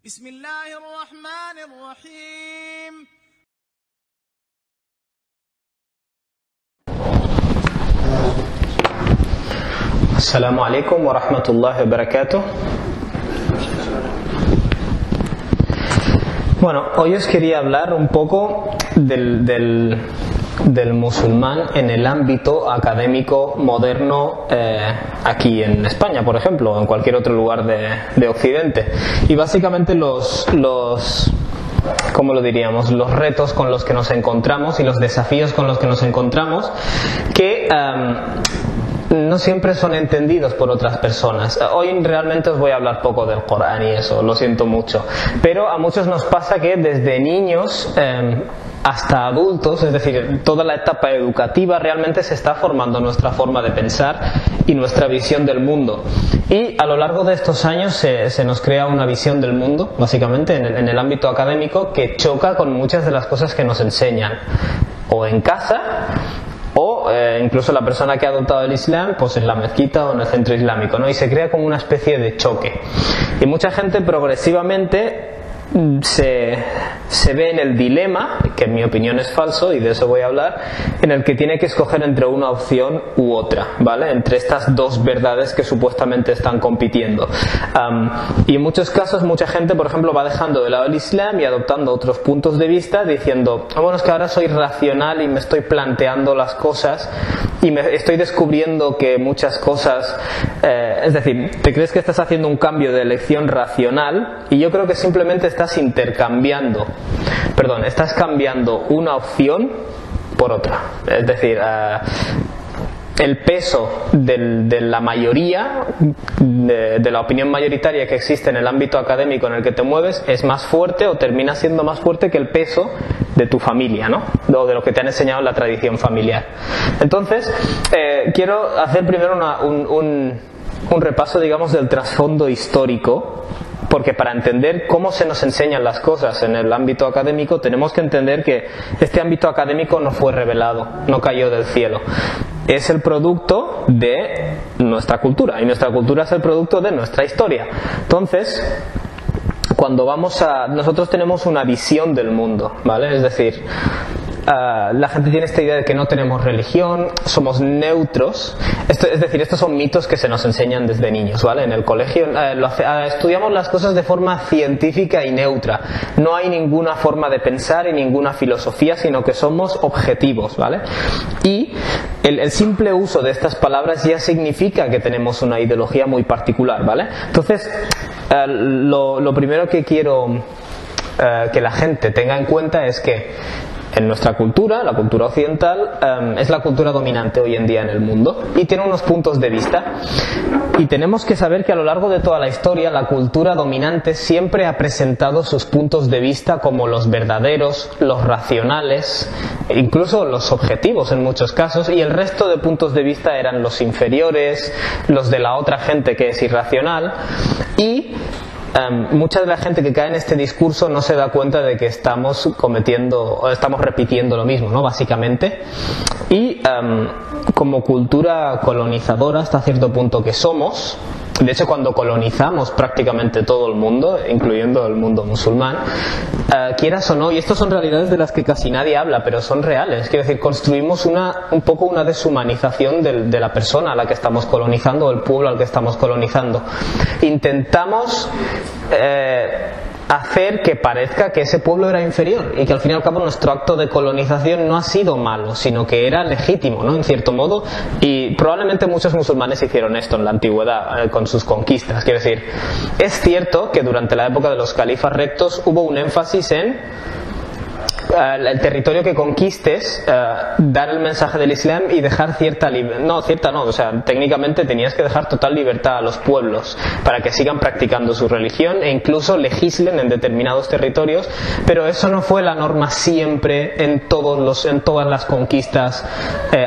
بسم الله الرحمن الرحيم. السلام عليكم ورحمة الله وبركاته. Bueno, hoy os quería hablar un poco del musulmán en el ámbito académico moderno aquí en España, por ejemplo, o en cualquier otro lugar de Occidente. Y básicamente ¿cómo lo diríamos? Los retos con los que nos encontramos y los desafíos con los que nos encontramos que no siempre son entendidos por otras personas. Hoy realmente os voy a hablar poco del Corán y eso, lo siento mucho. Pero a muchos nos pasa que desde niños hasta adultos, es decir, toda la etapa educativa, realmente se está formando nuestra forma de pensar y nuestra visión del mundo. Y a lo largo de estos años se nos crea una visión del mundo, básicamente en el ámbito académico, que choca con muchas de las cosas que nos enseñan, o en casa, o incluso la persona que ha adoptado el Islam pues en la mezquita o en el centro islámico, ¿no? Y se crea como una especie de choque. Y mucha gente progresivamente se ve en el dilema, que en mi opinión es falso y de eso voy a hablar, en el que tiene que escoger entre una opción u otra, ¿vale? Entre estas dos verdades que supuestamente están compitiendo. Y en muchos casos mucha gente, por ejemplo, va dejando de lado el Islam y adoptando otros puntos de vista diciendo, bueno, es que ahora soy racional y me estoy planteando las cosas y me estoy descubriendo que muchas cosas, es decir, te crees que estás haciendo un cambio de elección racional y yo creo que simplemente estás cambiando una opción por otra. Es decir, el peso de la mayoría, de la opinión mayoritaria que existe en el ámbito académico en el que te mueves, es más fuerte o termina siendo más fuerte que el peso de tu familia, ¿no? O de lo que te han enseñado en la tradición familiar. Entonces, quiero hacer primero un repaso, digamos, del trasfondo histórico, porque para entender cómo se nos enseñan las cosas en el ámbito académico tenemos que entender que este ámbito académico no fue revelado, no cayó del cielo. Es el producto de nuestra cultura y nuestra cultura es el producto de nuestra historia. Entonces, nosotros tenemos una visión del mundo, ¿vale? Es decir, la gente tiene esta idea de que no tenemos religión, somos neutros. Es decir, estos son mitos que se nos enseñan desde niños, ¿vale? En el colegio estudiamos las cosas de forma científica y neutra. No hay ninguna forma de pensar y ninguna filosofía, sino que somos objetivos, ¿vale? Y el simple uso de estas palabras ya significa que tenemos una ideología muy particular, ¿vale? Entonces, lo primero que quiero que la gente tenga en cuenta es que en nuestra cultura, la cultura occidental, es la cultura dominante hoy en día en el mundo y tiene unos puntos de vista. Y tenemos que saber que a lo largo de toda la historia la cultura dominante siempre ha presentado sus puntos de vista como los verdaderos, los racionales, incluso los objetivos en muchos casos, y el resto de puntos de vista eran los inferiores, los de la otra gente que es irracional. Y mucha de la gente que cae en este discurso no se da cuenta de que estamos repitiendo lo mismo, ¿no? Básicamente. Y como cultura colonizadora hasta cierto punto que somos, de hecho cuando colonizamos prácticamente todo el mundo, incluyendo el mundo musulmán, quieras o no, y estas son realidades de las que casi nadie habla, pero son reales, quiero decir, construimos un poco una deshumanización de la persona a la que estamos colonizando, o el pueblo al que estamos colonizando. Intentamos hacer que parezca que ese pueblo era inferior y que al fin y al cabo nuestro acto de colonización no ha sido malo, sino que era legítimo, ¿no? En cierto modo, y probablemente muchos musulmanes hicieron esto en la antigüedad con sus conquistas. Quiero decir, es cierto que durante la época de los califas rectos hubo un énfasis en el territorio que conquistes, dar el mensaje del Islam y dejar técnicamente tenías que dejar total libertad a los pueblos para que sigan practicando su religión e incluso legislen en determinados territorios, pero eso no fue la norma siempre en todas las conquistas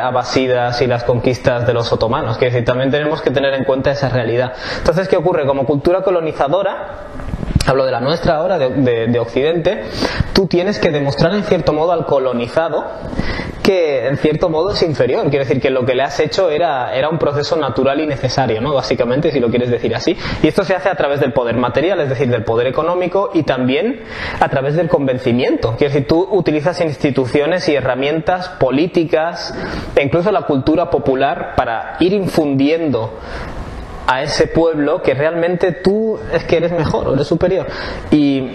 abasidas y las conquistas de los otomanos. Es decir, también tenemos que tener en cuenta esa realidad. Entonces, ¿qué ocurre? Como cultura colonizadora, hablo de la nuestra ahora, de Occidente, tú tienes que demostrar en cierto modo al colonizado que en cierto modo es inferior. Quiero decir que lo que le has hecho era un proceso natural y necesario, ¿no? Básicamente, si lo quieres decir así. Y esto se hace a través del poder material, es decir, del poder económico, y también a través del convencimiento. Quiero decir, tú utilizas instituciones y herramientas políticas e incluso la cultura popular para ir infundiendo a ese pueblo que realmente tú es que eres mejor o eres superior. Y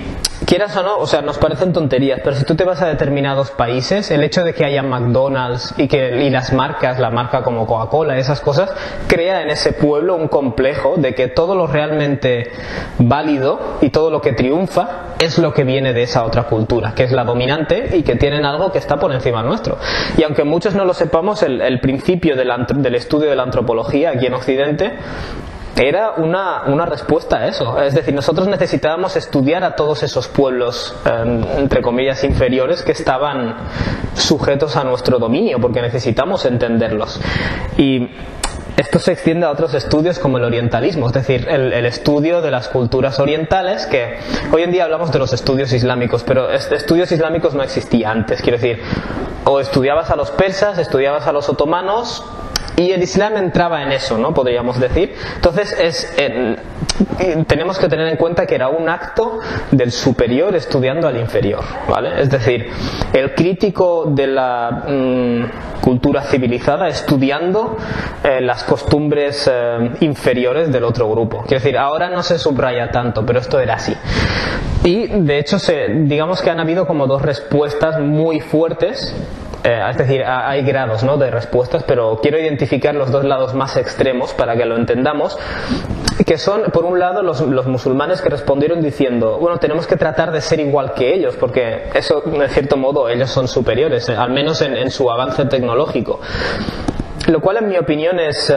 quieras o no, o sea, nos parecen tonterías, pero si tú te vas a determinados países, el hecho de que haya McDonald's y las marcas, la marca como Coca-Cola, esas cosas, crea en ese pueblo un complejo de que todo lo realmente válido y todo lo que triunfa es lo que viene de esa otra cultura, que es la dominante y que tienen algo que está por encima nuestro. Y aunque muchos no lo sepamos, el principio del estudio de la antropología aquí en Occidente era una respuesta a eso. Es decir, nosotros necesitábamos estudiar a todos esos pueblos, entre comillas, inferiores que estaban sujetos a nuestro dominio, porque necesitamos entenderlos. Y esto se extiende a otros estudios como el orientalismo, es decir, el estudio de las culturas orientales, que hoy en día hablamos de los estudios islámicos, pero estudios islámicos no existía antes. Quiero decir, o estudiabas a los persas, estudiabas a los otomanos, y el Islam entraba en eso, ¿no? Podríamos decir. Entonces tenemos que tener en cuenta que era un acto del superior estudiando al inferior, ¿vale? Es decir, el crítico de la cultura civilizada estudiando las costumbres inferiores del otro grupo. Quiero decir, ahora no se subraya tanto, pero esto era así. Y de hecho, digamos que han habido como dos respuestas muy fuertes. Es decir, hay grados, ¿no?, de respuestas, pero quiero identificar los dos lados más extremos para que lo entendamos, que son, por un lado, los musulmanes que respondieron diciendo, bueno, tenemos que tratar de ser igual que ellos, porque eso, de cierto modo, ellos son superiores, al menos en su avance tecnológico. Lo cual, en mi opinión, es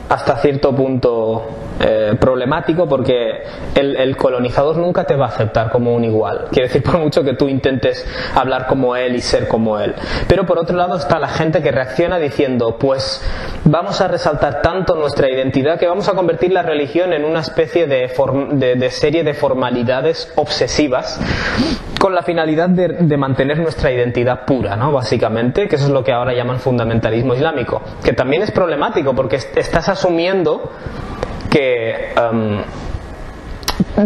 hasta cierto punto problemático, porque el colonizador nunca te va a aceptar como un igual. Quiere decir, por mucho que tú intentes hablar como él y ser como él. Pero por otro lado está la gente que reacciona diciendo, pues vamos a resaltar tanto nuestra identidad que vamos a convertir la religión en una especie de serie de formalidades obsesivas con la finalidad de mantener nuestra identidad pura, ¿no? Básicamente, que eso es lo que ahora llaman fundamentalismo islámico, que también es problemático porque estás asumiendo que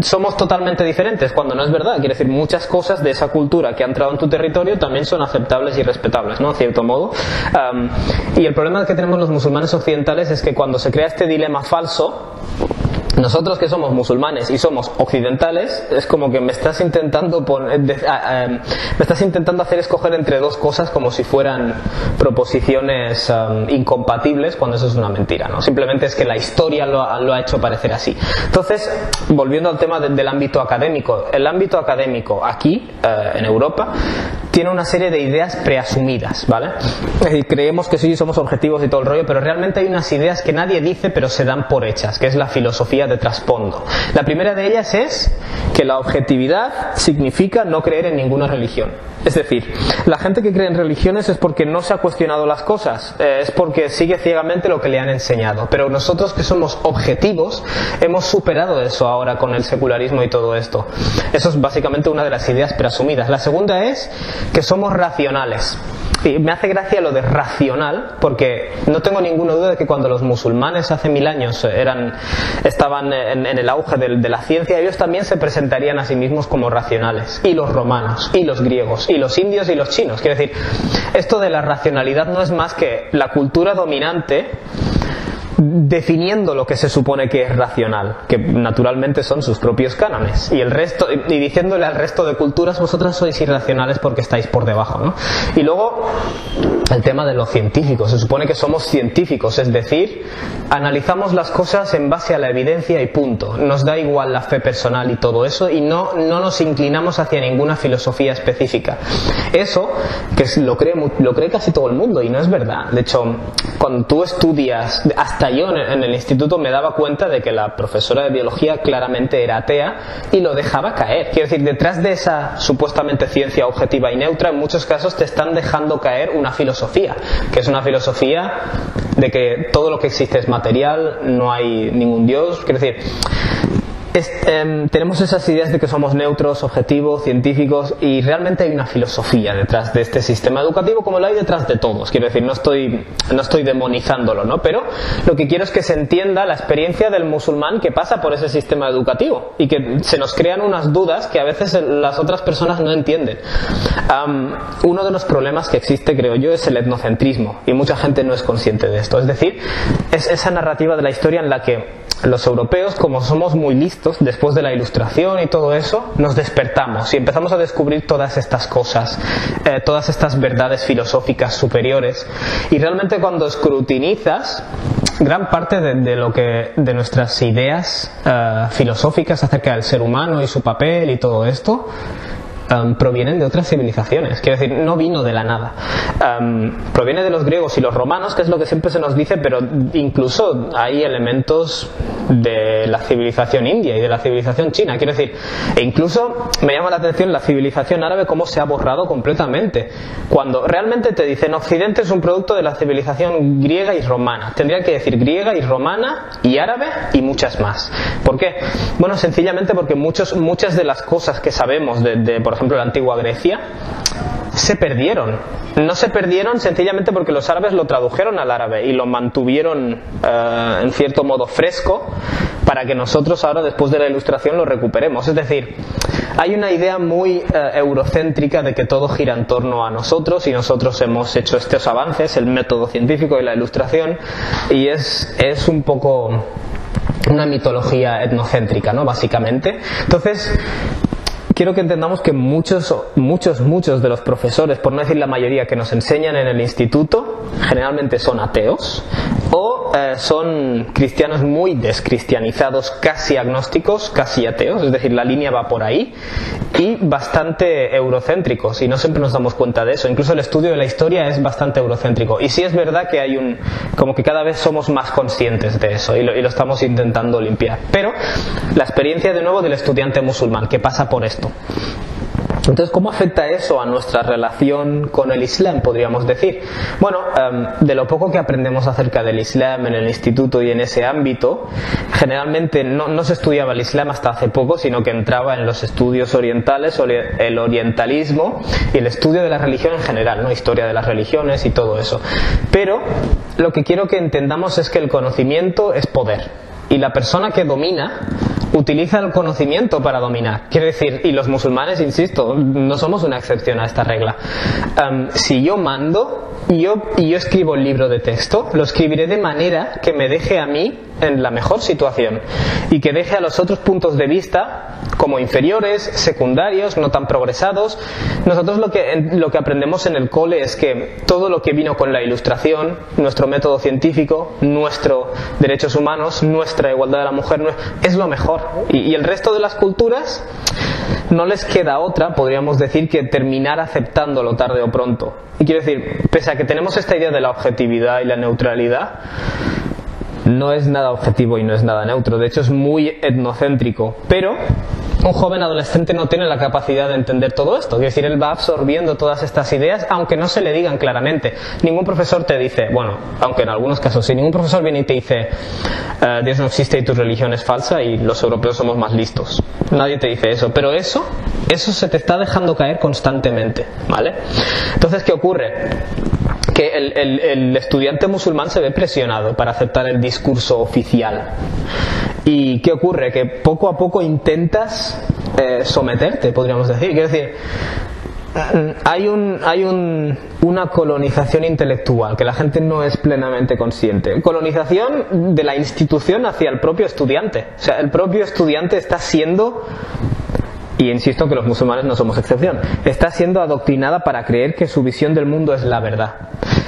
somos totalmente diferentes, cuando no es verdad. Quiere decir, muchas cosas de esa cultura que ha entrado en tu territorio también son aceptables y respetables, ¿no?, a cierto modo. Y el problema que tenemos los musulmanes occidentales es que cuando se crea este dilema falso, nosotros que somos musulmanes y somos occidentales, es como que me estás intentando hacer escoger entre dos cosas como si fueran proposiciones incompatibles, cuando eso es una mentira, ¿no? Simplemente es que la historia lo ha hecho parecer así. Entonces, volviendo al tema del ámbito académico, el ámbito académico aquí, en Europa, tiene una serie de ideas preasumidas, ¿vale? Es decir, creemos que sí, somos objetivos y todo el rollo, pero realmente hay unas ideas que nadie dice pero se dan por hechas, que es la filosofía de trasfondo. La primera de ellas es que la objetividad significa no creer en ninguna religión. Es decir, la gente que cree en religiones es porque no se ha cuestionado las cosas, es porque sigue ciegamente lo que le han enseñado. Pero nosotros que somos objetivos hemos superado eso ahora con el secularismo y todo esto. Eso es básicamente una de las ideas preasumidas. La segunda es que somos racionales. Y me hace gracia lo de racional, porque no tengo ninguna duda de que cuando los musulmanes hace 1000 años estaban en el auge de la ciencia, ellos también se presentarían a sí mismos como racionales. Y los romanos, y los griegos, y los indios y los chinos. Quiero decir, esto de la racionalidad no es más que la cultura dominante definiendo lo que se supone que es racional, que naturalmente son sus propios cánones, y diciéndole al resto de culturas, vosotros sois irracionales porque estáis por debajo, ¿no? Y luego el tema de los científicos. Se supone que somos científicos, es decir, analizamos las cosas en base a la evidencia y punto. Nos da igual la fe personal y todo eso, y no nos inclinamos hacia ninguna filosofía específica. Eso, que lo cree casi todo el mundo, y no es verdad. De hecho, cuando tú estudias, hasta yo en el instituto me daba cuenta de que la profesora de biología claramente era atea y lo dejaba caer. Quiero decir, detrás de esa supuestamente ciencia objetiva y neutra, en muchos casos te están dejando caer una filosofía, que es una filosofía de que todo lo que existe es material, no hay ningún Dios. Quiero decir, tenemos esas ideas de que somos neutros, objetivos, científicos, y realmente hay una filosofía detrás de este sistema educativo, como lo hay detrás de todos. Quiero decir, no estoy demonizándolo, ¿no? Pero lo que quiero es que se entienda la experiencia del musulmán que pasa por ese sistema educativo y que se nos crean unas dudas que a veces las otras personas no entienden. Uno de los problemas que existe, creo yo, es el etnocentrismo, y mucha gente no es consciente de esto. Es decir, es esa narrativa de la historia en la que los europeos, como somos muy listos, después de la Ilustración y todo eso, nos despertamos y empezamos a descubrir todas estas cosas, todas estas verdades filosóficas superiores, y realmente cuando escrutinizas gran parte de nuestras ideas filosóficas acerca del ser humano y su papel y todo esto, provienen de otras civilizaciones. Quiero decir, no vino de la nada. Proviene de los griegos y los romanos, que es lo que siempre se nos dice, pero incluso hay elementos de la civilización india y de la civilización china. Quiero decir, e incluso me llama la atención la civilización árabe, cómo se ha borrado completamente. Cuando realmente te dicen Occidente es un producto de la civilización griega y romana. Tendría que decir griega y romana y árabe y muchas más. ¿Por qué? Bueno, sencillamente porque muchas de las cosas que sabemos por ejemplo, la antigua Grecia, se perdieron. No se perdieron sencillamente porque los árabes lo tradujeron al árabe y lo mantuvieron en cierto modo fresco para que nosotros ahora, después de la Ilustración, lo recuperemos. Es decir, hay una idea muy eurocéntrica de que todo gira en torno a nosotros y nosotros hemos hecho estos avances, el método científico y la Ilustración, y es un poco una mitología etnocéntrica, ¿no? Básicamente. Entonces, quiero que entendamos que muchos de los profesores, por no decir la mayoría, que nos enseñan en el instituto, generalmente son ateos o son cristianos muy descristianizados, casi agnósticos, casi ateos, es decir, la línea va por ahí, y bastante eurocéntricos, y no siempre nos damos cuenta de eso. Incluso el estudio de la historia es bastante eurocéntrico, y sí es verdad que hay como que cada vez somos más conscientes de eso, y lo estamos intentando limpiar. Pero la experiencia de nuevo del estudiante musulmán que pasa por esto. Entonces, ¿cómo afecta eso a nuestra relación con el Islam, podríamos decir? Bueno, de lo poco que aprendemos acerca del Islam en el instituto y en ese ámbito, generalmente no se estudiaba el Islam hasta hace poco, sino que entraba en los estudios orientales, o el orientalismo y el estudio de la religión en general, ¿no? Historia de las religiones y todo eso. Pero lo que quiero que entendamos es que el conocimiento es poder, y la persona que domina utiliza el conocimiento para dominar. Quiero decir, y los musulmanes, insisto, no somos una excepción a esta regla. Si yo mando y yo escribo el libro de texto, lo escribiré de manera que me deje a mí en la mejor situación y que deje a los otros puntos de vista como inferiores, secundarios, no tan progresados. Nosotros lo que aprendemos en el cole es que todo lo que vino con la Ilustración, nuestro método científico, nuestros derechos humanos, nuestra igualdad de la mujer, es lo mejor. Y el resto de las culturas no les queda otra, podríamos decir, que terminar aceptándolo tarde o pronto. Y quiero decir, pese a que tenemos esta idea de la objetividad y la neutralidad, no es nada objetivo y no es nada neutro. De hecho, es muy etnocéntrico. Pero un joven adolescente no tiene la capacidad de entender todo esto. Quiero decir, él va absorbiendo todas estas ideas, aunque no se le digan claramente. Ningún profesor te dice, bueno, aunque en algunos casos sí, ningún profesor viene y te dice Dios no existe y tu religión es falsa y los europeos somos más listos. Nadie te dice eso. Pero eso se te está dejando caer constantemente, ¿vale? Entonces, ¿qué ocurre? Que el estudiante musulmán se ve presionado para aceptar el discurso oficial. ¿Y qué ocurre? Que poco a poco intentas someterte, podríamos decir. Quiero decir, hay una colonización intelectual que la gente no es plenamente consciente. Colonización de la institución hacia el propio estudiante. O sea, el propio estudiante está siendo... Y insisto que los musulmanes no somos excepción. Está siendo adoctrinada para creer que su visión del mundo es la verdad.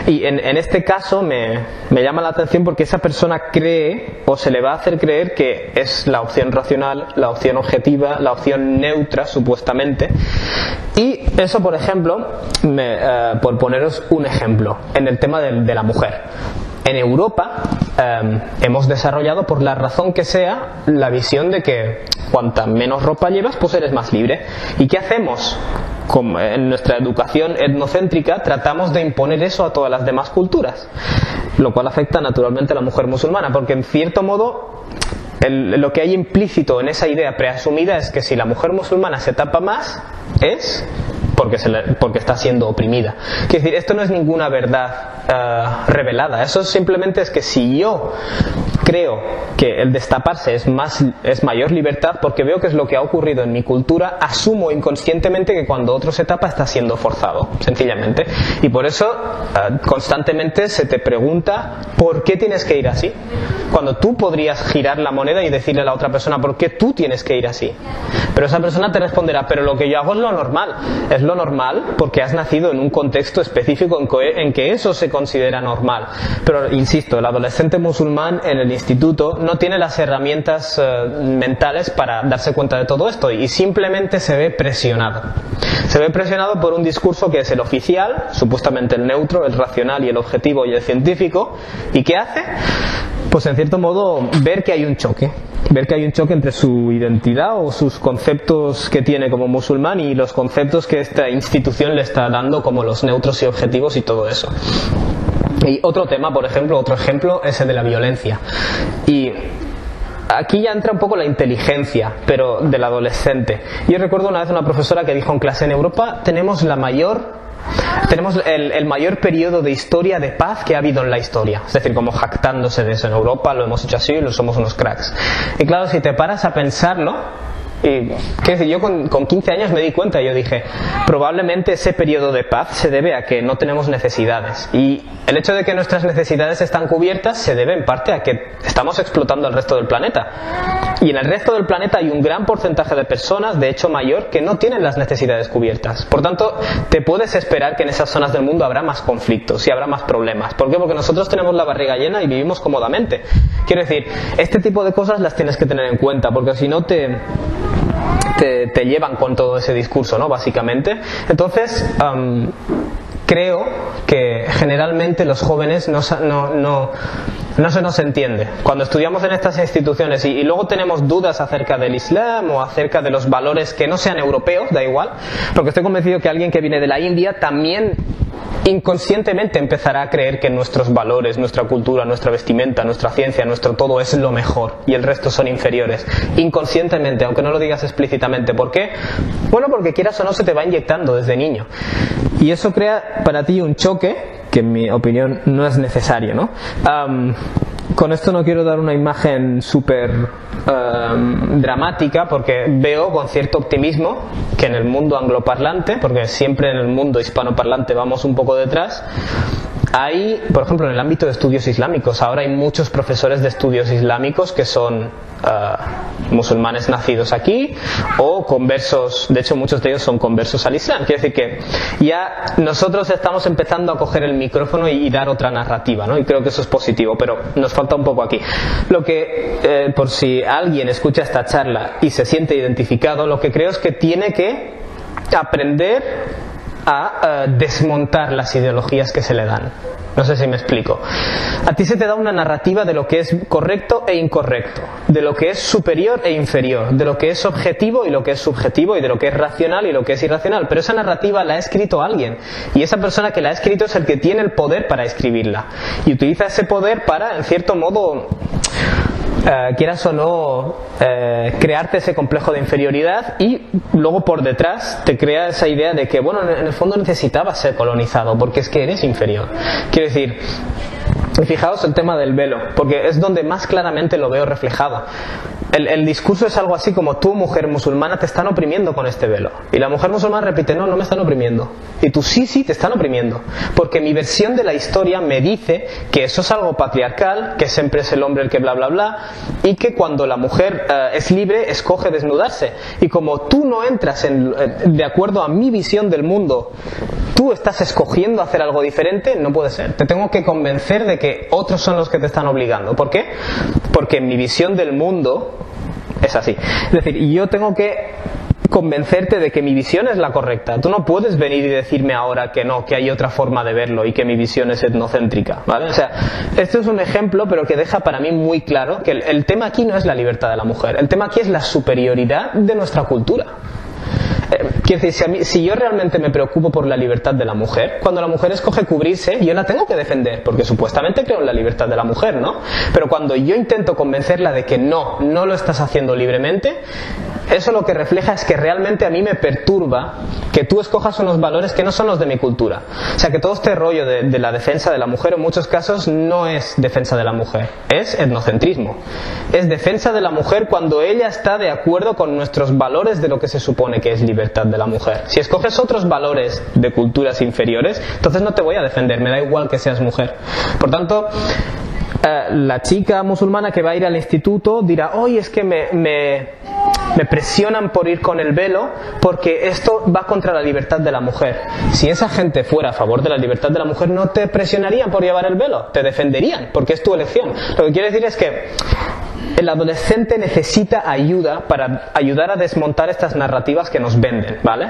Y en este caso me llama la atención porque esa persona cree, o se le va a hacer creer, que es la opción racional, la opción objetiva, la opción neutra, supuestamente. Y eso, por ejemplo, por poneros un ejemplo, en el tema de la mujer. En Europa hemos desarrollado, por la razón que sea, la visión de que cuanta menos ropa llevas, pues eres más libre. ¿Y qué hacemos? Como en nuestra educación etnocéntrica tratamos de imponer eso a todas las demás culturas, lo cual afecta naturalmente a la mujer musulmana, porque en cierto modo lo que hay implícito en esa idea preasumida es que si la mujer musulmana se tapa más es porque está siendo oprimida. Quiero decir, esto no es ninguna verdad revelada. Eso simplemente es que si yo creo que el destaparse es mayor libertad, porque veo que es lo que ha ocurrido en mi cultura, asumo inconscientemente que cuando otro se tapa está siendo forzado, sencillamente. Y por eso constantemente se te pregunta ¿por qué tienes que ir así? Cuando tú podrías girar la moneda y decirle a la otra persona ¿por qué tú tienes que ir así? Pero esa persona te responderá, pero lo que yo hago es lo normal. Es lo normal porque has nacido en un contexto específico en que eso se considera normal. Pero insisto, el adolescente musulmán en el instituto no tiene las herramientas mentales para darse cuenta de todo esto y simplemente se ve presionado. Se ve presionado por un discurso que es el oficial, supuestamente el neutro, el racional y el objetivo y el científico. ¿Y qué hace? Pues en cierto modo ver que hay un choque. Ver que hay un choque entre su identidad o sus conceptos que tiene como musulmán y los conceptos que esta institución le está dando como los neutros y objetivos y todo eso. Y otro tema, por ejemplo, otro ejemplo es el de la violencia. Y aquí ya entra un poco la inteligencia, pero del adolescente. Yo recuerdo una vez una profesora que dijo en clase: en Europa tenemos el mayor periodo de historia de paz que ha habido en la historia. Es decir, como jactándose de eso. En Europa lo hemos hecho así y somos unos cracks. Y claro, si te paras a pensarlo, y qué decir, yo con 15 años me di cuenta, yo dije, probablemente ese periodo de paz se debe a que no tenemos necesidades, y el hecho de que nuestras necesidades están cubiertas se debe en parte a que estamos explotando al resto del planeta, y en el resto del planeta hay un gran porcentaje de personas, de hecho mayor, que no tienen las necesidades cubiertas. Por tanto, te puedes esperar que en esas zonas del mundo habrá más conflictos y habrá más problemas. ¿Por qué? Porque nosotros tenemos la barriga llena y vivimos cómodamente. Quiero decir, este tipo de cosas las tienes que tener en cuenta, porque si no te llevan con todo ese discurso, ¿no? Básicamente. Entonces, creo que generalmente los jóvenes no se nos entiende. Cuando estudiamos en estas instituciones y luego tenemos dudas acerca del Islam o acerca de los valores que no sean europeos, da igual, porque estoy convencido que alguien que viene de la India también inconscientemente empezará a creer que nuestros valores, nuestra cultura, nuestra vestimenta, nuestra ciencia, nuestro todo es lo mejor y el resto son inferiores. Inconscientemente, aunque no lo digas explícitamente. ¿Por qué? Bueno, porque quieras o no se te va inyectando desde niño. Y eso crea para ti un choque que en mi opinión no es necesario, ¿no? Con esto no quiero dar una imagen súper dramática, porque veo con cierto optimismo que en el mundo angloparlante, porque siempre en el mundo hispanoparlante vamos un poco detrás, hay, por ejemplo, en el ámbito de estudios islámicos, ahora hay muchos profesores de estudios islámicos que son musulmanes nacidos aquí o conversos, de hecho muchos de ellos son conversos al Islam. Quiere decir que ya nosotros estamos empezando a coger el micrófono y dar otra narrativa, ¿no? Y creo que eso es positivo, pero nos falta un poco aquí. Lo que, por si alguien escucha esta charla y se siente identificado, lo que creo es que tiene que aprender a desmontar las ideologías que se le dan. No sé si me explico. A ti se te da una narrativa de lo que es correcto e incorrecto, de lo que es superior e inferior, de lo que es objetivo y lo que es subjetivo, y de lo que es racional y lo que es irracional. Pero esa narrativa la ha escrito alguien, y esa persona que la ha escrito es el que tiene el poder para escribirla, y utiliza ese poder para, en cierto modo, quieras o no, crearte ese complejo de inferioridad, y luego por detrás te crea esa idea de que, bueno, en el fondo necesitabas ser colonizado porque es que eres inferior. Quiero decir, fijaos el tema del velo, porque es donde más claramente lo veo reflejado. El discurso es algo así como: tú, mujer musulmana, te están oprimiendo con este velo. Y la mujer musulmana repite: no, no me están oprimiendo. Y tú: sí, te están oprimiendo. Porque mi versión de la historia me dice que eso es algo patriarcal, que siempre es el hombre el que bla bla bla, y que cuando la mujer es libre, escoge desnudarse. Y como tú no entras de acuerdo a mi visión del mundo, tú estás escogiendo hacer algo diferente, no puede ser. Te tengo que convencer de que otros son los que te están obligando. ¿Por qué? Porque en mi visión del mundo es así. Es decir, yo tengo que convencerte de que mi visión es la correcta. Tú no puedes venir y decirme ahora que no, que hay otra forma de verlo y que mi visión es etnocéntrica, ¿vale? O sea, esto es un ejemplo, pero que deja para mí muy claro que el tema aquí no es la libertad de la mujer. El tema aquí es la superioridad de nuestra cultura. Quiero decir, si yo realmente me preocupo por la libertad de la mujer, cuando la mujer escoge cubrirse, yo la tengo que defender, porque supuestamente creo en la libertad de la mujer, ¿no? Pero cuando yo intento convencerla de que no lo estás haciendo libremente, eso lo que refleja es que realmente a mí me perturba que tú escojas unos valores que no son los de mi cultura. O sea, que todo este rollo de la defensa de la mujer en muchos casos no es defensa de la mujer, es etnocentrismo. Es defensa de la mujer cuando ella está de acuerdo con nuestros valores de lo que se supone que es libertad de la mujer. Si escoges otros valores de culturas inferiores, entonces no te voy a defender, me da igual que seas mujer. Por tanto, la chica musulmana que va a ir al instituto dirá, oye, es que me presionan por ir con el velo porque esto va contra la libertad de la mujer. Si esa gente fuera a favor de la libertad de la mujer, no te presionarían por llevar el velo, te defenderían, porque es tu elección. Lo que quiero decir es que el adolescente necesita ayuda para ayudar a desmontar estas narrativas que nos venden, ¿vale?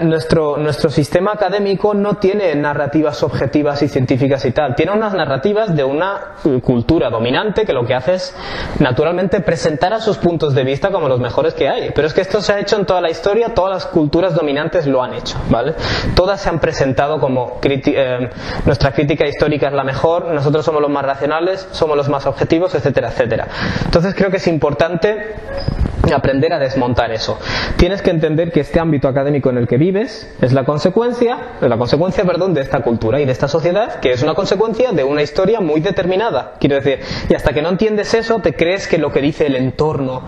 Nuestro sistema académico no tiene narrativas objetivas y científicas y tal. Tiene unas narrativas de una cultura dominante que lo que hace es, naturalmente, presentar a sus puntos de vista como los mejores que hay. Pero es que esto se ha hecho en toda la historia, todas las culturas dominantes lo han hecho, ¿vale? Todas se han presentado como nuestra crítica histórica es la mejor, nosotros somos los más racionales, somos los más objetivos, etcétera, etcétera. Entonces creo que es importante aprender a desmontar eso. Tienes que entender que este ámbito académico en el que vives es la consecuencia de esta cultura y de esta sociedad, que es una consecuencia de una historia muy determinada. Quiero decir, y hasta que no entiendes eso, te crees que lo que dice el entorno,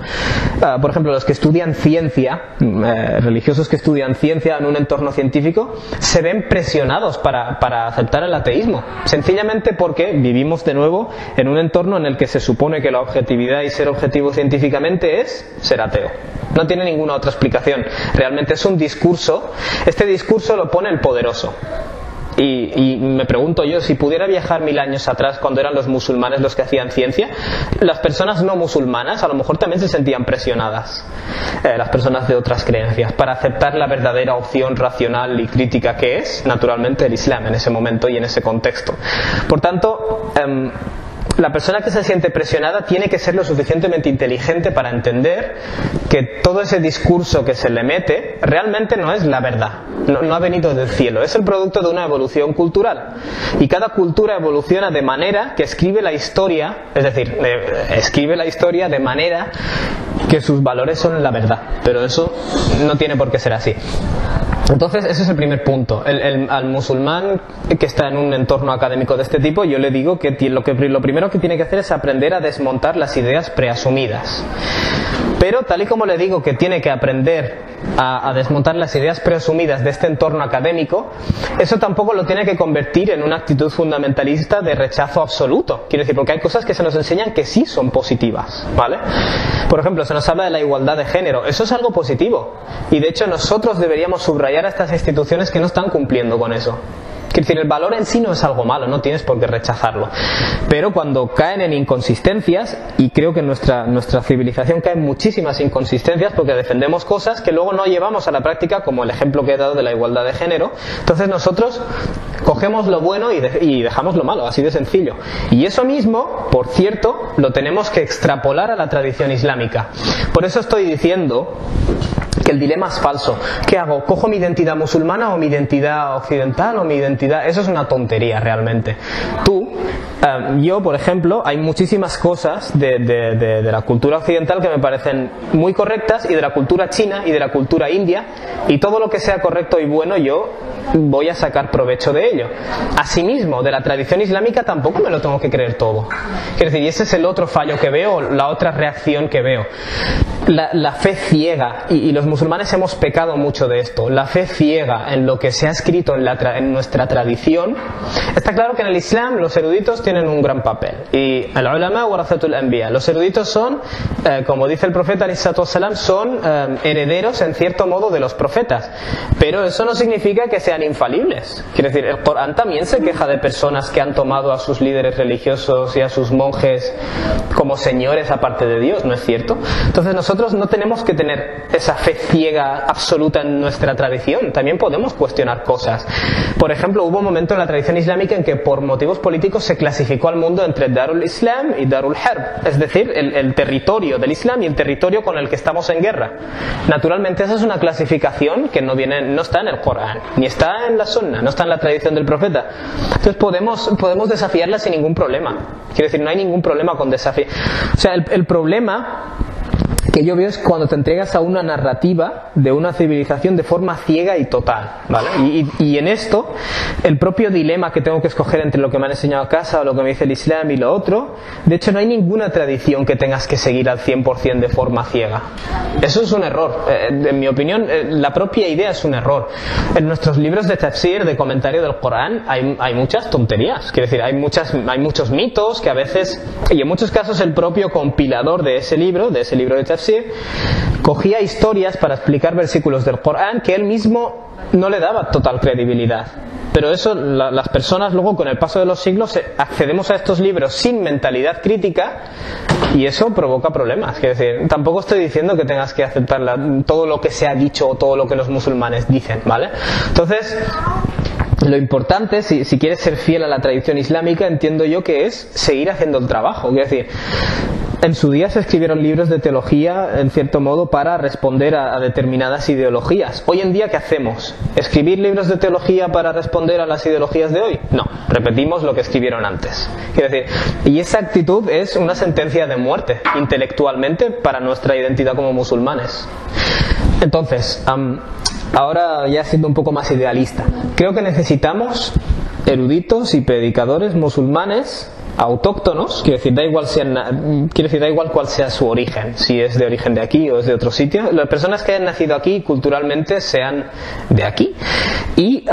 por ejemplo, los que estudian ciencia, religiosos que estudian ciencia en un entorno científico, se ven presionados para aceptar el ateísmo, sencillamente porque vivimos de nuevo en un entorno en el que se supone que la objetividad y ser objetivo científicamente es ser ateo. No tiene ninguna otra explicación. Realmente es un discurso. Este discurso lo pone el poderoso. Y me pregunto yo, si pudiera viajar 1000 años atrás, cuando eran los musulmanes los que hacían ciencia, las personas no musulmanas a lo mejor también se sentían presionadas, las personas de otras creencias, para aceptar la verdadera opción racional y crítica que es, naturalmente, el Islam en ese momento y en ese contexto. Por tanto, la persona que se siente presionada tiene que ser lo suficientemente inteligente para entender que todo ese discurso que se le mete realmente no es la verdad, no ha venido del cielo, es el producto de una evolución cultural. Y cada cultura evoluciona de manera que escribe la historia, es decir, escribe la historia de manera que sus valores son la verdad, pero eso no tiene por qué ser así. Entonces ese es el primer punto. Al musulmán que está en un entorno académico de este tipo, yo le digo que lo primero que tiene que hacer es aprender a desmontar las ideas preasumidas. Pero tal y como le digo que tiene que aprender a desmontar las ideas preasumidas de este entorno académico, eso tampoco lo tiene que convertir en una actitud fundamentalista de rechazo absoluto. Quiero decir, porque hay cosas que se nos enseñan que sí son positivas, ¿vale? Por ejemplo, se nos habla de la igualdad de género. Eso es algo positivo. Y de hecho nosotros deberíamos subrayar a estas instituciones que no están cumpliendo con eso. Quiero decir, el valor en sí no es algo malo, no tienes por qué rechazarlo. Pero cuando caen en inconsistencias, y creo que en nuestra civilización caen muchísimas inconsistencias porque defendemos cosas que luego no llevamos a la práctica, como el ejemplo que he dado de la igualdad de género, entonces nosotros cogemos lo bueno y dejamos lo malo, así de sencillo. Y eso mismo, por cierto, lo tenemos que extrapolar a la tradición islámica. Por eso estoy diciendo que el dilema es falso. ¿Qué hago? ¿Cojo mi identidad musulmana o mi identidad occidental o mi identidad? Eso es una tontería realmente. Yo, por ejemplo, hay muchísimas cosas de la cultura occidental que me parecen muy correctas, y de la cultura china y de la cultura india, y todo lo que sea correcto y bueno yo voy a sacar provecho de ello. Asimismo, de la tradición islámica tampoco me lo tengo que creer todo. Quiero decir, y ese es el otro fallo que veo, la otra reacción que veo. La fe ciega, y los musulmanes hemos pecado mucho de esto, la fe ciega en lo que se ha escrito en nuestra tradición. Está claro que en el Islam los eruditos tienen un gran papel, y el ulama warazatul anbiya, los eruditos son, como dice el profeta alayhi salatu wassalam, son herederos en cierto modo de los profetas, pero eso no significa que sean sean infalibles. Quiero decir, el Corán también se queja de personas que han tomado a sus líderes religiosos y a sus monjes como señores aparte de Dios, ¿no es cierto? Entonces nosotros no tenemos que tener esa fe ciega absoluta en nuestra tradición, también podemos cuestionar cosas. Por ejemplo, hubo un momento en la tradición islámica en que por motivos políticos se clasificó al mundo entre Darul Islam y Darul Harb, es decir, el territorio del Islam y el territorio con el que estamos en guerra. Naturalmente esa es una clasificación que no está en el Corán, ni está en la Sunna, no está en la tradición del profeta. Entonces podemos desafiarla sin ningún problema. Quiero decir, no hay ningún problema con desafiar. O sea, el problema que yo veo es cuando te entregas a una narrativa de una civilización de forma ciega y total, ¿vale? Y en esto, el propio dilema que tengo que escoger entre lo que me han enseñado a casa o lo que me dice el Islam y lo otro, de hecho no hay ninguna tradición que tengas que seguir al 100% de forma ciega. Eso es un error. En mi opinión, la propia idea es un error. En nuestros libros de tafsir, de comentario del Corán, hay muchas tonterías. Quiero decir, hay muchos mitos que a veces, y en muchos casos el propio compilador de ese libro de tafsir, cogía historias para explicar versículos del Corán que él mismo no le daba total credibilidad. Pero eso, las personas luego con el paso de los siglos accedemos a estos libros sin mentalidad crítica y eso provoca problemas. Quiero decir, tampoco estoy diciendo que tengas que aceptar todo lo que se ha dicho o todo lo que los musulmanes dicen, ¿vale? Entonces, lo importante, si quieres ser fiel a la tradición islámica, entiendo yo que es seguir haciendo el trabajo. Quiero decir, en su día se escribieron libros de teología, en cierto modo, para responder a determinadas ideologías. Hoy en día, ¿qué hacemos? ¿Escribir libros de teología para responder a las ideologías de hoy? No, repetimos lo que escribieron antes. Quiero decir, y esa actitud es una sentencia de muerte, intelectualmente, para nuestra identidad como musulmanes. Entonces, ahora ya siendo un poco más idealista, creo que necesitamos eruditos y predicadores musulmanes autóctonos, quiero decir, da igual cuál sea su origen, si es de origen de aquí o es de otro sitio. Las personas que hayan nacido aquí culturalmente sean de aquí y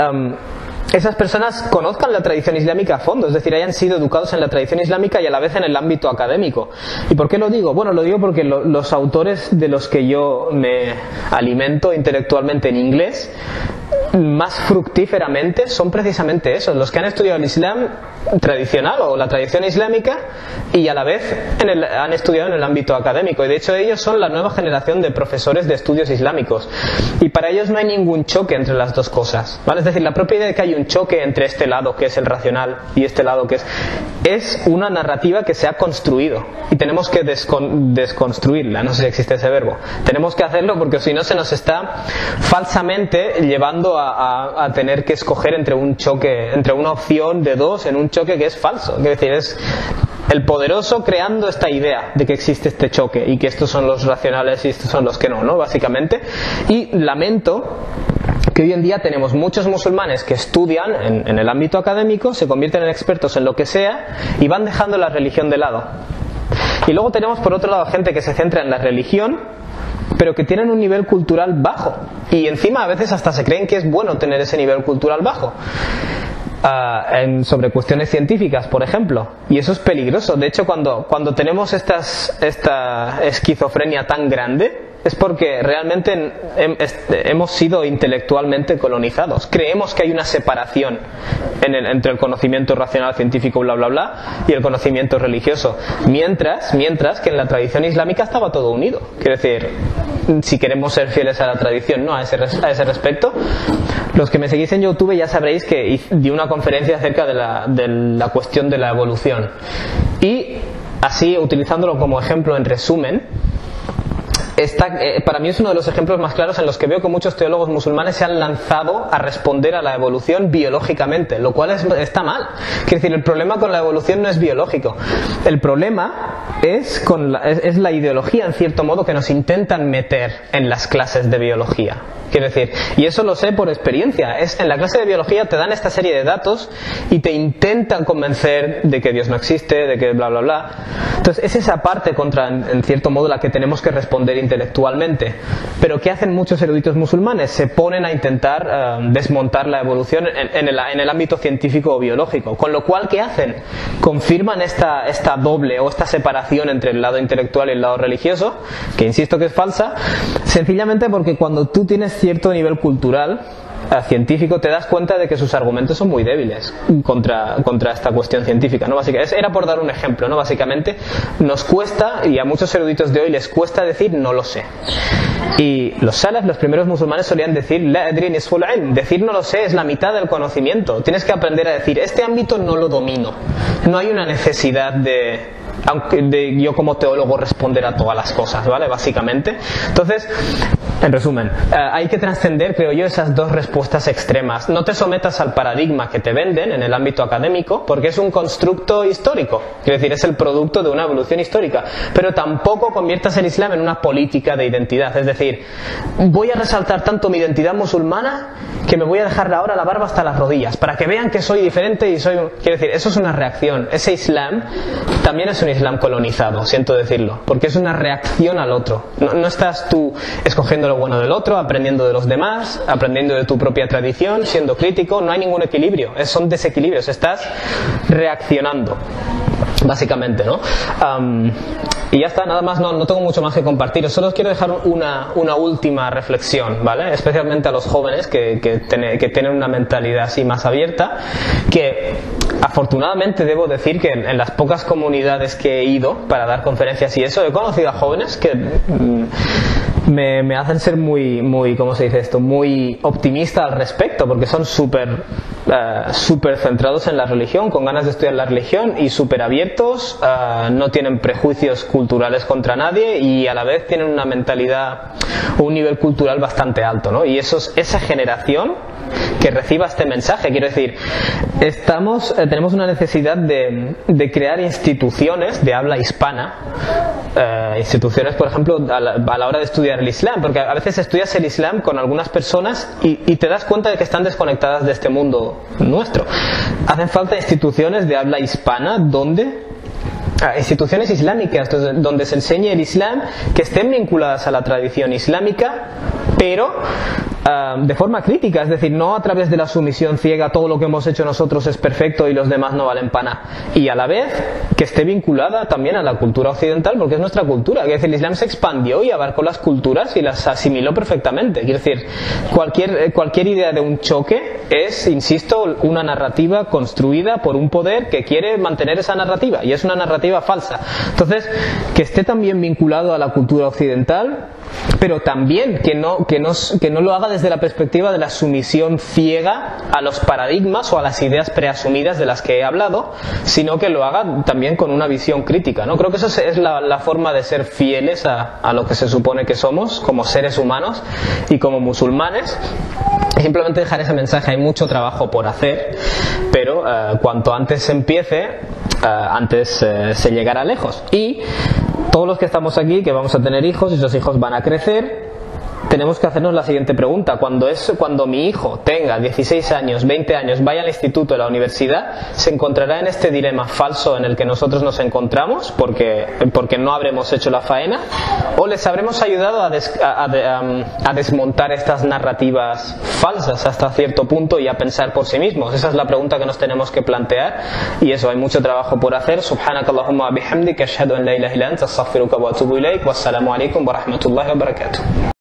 esas personas conozcan la tradición islámica a fondo, es decir, hayan sido educados en la tradición islámica y a la vez en el ámbito académico. ¿Y por qué lo digo? Bueno, lo digo porque los autores de los que yo me alimento intelectualmente en inglés más fructíferamente son precisamente esos, los que han estudiado el Islam tradicional o la tradición islámica y a la vez han estudiado en el ámbito académico, y de hecho ellos son la nueva generación de profesores de estudios islámicos y para ellos no hay ningún choque entre las dos cosas, ¿vale? Es decir, la propia idea de que hay un choque entre este lado que es el racional y este lado que es una narrativa que se ha construido y tenemos que desconstruirla, no sé si existe ese verbo, tenemos que hacerlo porque si no se nos está falsamente llevando a tener que escoger entre un choque, entre una opción de dos en un choque que es falso. Es decir, es el poderoso creando esta idea de que existe este choque y que estos son los racionales y estos son los que no, básicamente. Y lamento que hoy en día tenemos muchos musulmanes que estudian en el ámbito académico, se convierten en expertos en lo que sea y van dejando la religión de lado. Y luego tenemos por otro lado gente que se centra en la religión pero que tienen un nivel cultural bajo y encima a veces hasta se creen que es bueno tener ese nivel cultural bajo sobre cuestiones científicas, por ejemplo, y eso es peligroso. De hecho, cuando tenemos esta esquizofrenia tan grande es porque realmente hemos sido intelectualmente colonizados. Creemos que hay una separación entre el conocimiento racional, científico, bla bla bla, y el conocimiento religioso, mientras que en la tradición islámica estaba todo unido. Quiero decir, si queremos ser fieles a la tradición, ¿no? a ese respecto, los que me seguís en YouTube ya sabréis que di una conferencia acerca de la cuestión de la evolución, y así, utilizándolo como ejemplo en resumen, para mí es uno de los ejemplos más claros en los que veo que muchos teólogos musulmanes se han lanzado a responder a la evolución biológicamente, lo cual está mal. Quiero decir, el problema con la evolución no es biológico, el problema es la ideología, en cierto modo, que nos intentan meter en las clases de biología. Quiero decir, y eso lo sé por experiencia, en la clase de biología te dan esta serie de datos y te intentan convencer de que Dios no existe, de que bla bla bla. Entonces es esa parte en cierto modo, la que tenemos que responder intelectualmente. Pero ¿qué hacen muchos eruditos musulmanes? Se ponen a intentar desmontar la evolución en el ámbito científico o biológico, con lo cual ¿qué hacen? Confirman esta doble o esta separación entre el lado intelectual y el lado religioso, que insisto que es falsa, sencillamente porque cuando tú tienes cierto nivel cultural científico, te das cuenta de que sus argumentos son muy débiles contra esta cuestión científica, ¿no? Básicamente, era por dar un ejemplo, ¿no? Básicamente nos cuesta, y a muchos eruditos de hoy les cuesta decir no lo sé. Y los salaf, los primeros musulmanes, solían decir la adri nisful ilm, decir no lo sé es la mitad del conocimiento. Tienes que aprender a decir este ámbito no lo domino. No hay una necesidad de yo como teólogo responder a todas las cosas, ¿vale? Básicamente. Entonces, en resumen, hay que trascender, creo yo, esas dos respuestas extremas. No te sometas al paradigma que te venden en el ámbito académico, porque es un constructo histórico, quiero decir, es el producto de una evolución histórica, pero tampoco conviertas el Islam en una política de identidad, es decir, voy a resaltar tanto mi identidad musulmana que me voy a dejar ahora la barba hasta las rodillas, para que vean que soy diferente y soy... Quiero decir, eso es una reacción. Ese Islam también es un Islam colonizado, siento decirlo, porque es una reacción al otro. No estás tú escogiendo lo bueno del otro, aprendiendo de los demás, aprendiendo de tu propia tradición, siendo crítico, no hay ningún equilibrio, son desequilibrios, estás reaccionando, básicamente, ¿no? Y ya está, nada más, no tengo mucho más que compartir. Solo os quiero dejar una última reflexión, ¿vale? Especialmente a los jóvenes que tienen una mentalidad así más abierta, que afortunadamente debo decir que en las pocas comunidades que he ido para dar conferencias y eso, he conocido a jóvenes que me hacen ser muy, ¿cómo se dice esto? Muy optimista al respecto, porque son súper centrados en la religión, con ganas de estudiar la religión y súper abiertos, no tienen prejuicios culturales contra nadie y a la vez tienen una mentalidad, un nivel cultural bastante alto, ¿no? Y esa generación que reciba este mensaje, quiero decir, tenemos una necesidad de crear instituciones de habla hispana, instituciones, por ejemplo, a la hora de estudiar el Islam, porque a veces estudias el Islam con algunas personas y te das cuenta de que están desconectadas de este mundo nuestro. Hacen falta instituciones de habla hispana instituciones islámicas donde se enseñe el Islam, que estén vinculadas a la tradición islámica, pero de forma crítica, es decir, no a través de la sumisión ciega, todo lo que hemos hecho nosotros es perfecto y los demás no valen para nada, y a la vez que esté vinculada también a la cultura occidental, porque es nuestra cultura. Quiero decir, el Islam se expandió y abarcó las culturas y las asimiló perfectamente. Quiero decir, cualquier idea de un choque es, insisto, una narrativa construida por un poder que quiere mantener esa narrativa, y es una narrativa falsa. Entonces, que esté también vinculado a la cultura occidental, pero también que no lo haga desde la perspectiva de la sumisión ciega a los paradigmas o a las ideas preasumidas de las que he hablado, sino que lo haga también con una visión crítica, ¿no? Creo que eso es la forma de ser fieles a lo que se supone que somos como seres humanos y como musulmanes. Y simplemente dejar ese mensaje. Hay mucho trabajo por hacer, pero cuanto antes se empiece, antes se llegará lejos. Y todos los que estamos aquí, que vamos a tener hijos y esos hijos van a crecer, tenemos que hacernos la siguiente pregunta. Cuando mi hijo tenga 16 años, 20 años, vaya al instituto, a la universidad, ¿se encontrará en este dilema falso en el que nosotros nos encontramos porque no habremos hecho la faena? ¿O les habremos ayudado a desmontar estas narrativas falsas hasta cierto punto y a pensar por sí mismos? Esa es la pregunta que nos tenemos que plantear, y eso, hay mucho trabajo por hacer. Subhanakallahumma wa bihamdika ashhadu an la ilaha illa anta astaghfiruka wa atubu ilaik. Wassalamu alaikum wa rahmatullahi wa barakatuh.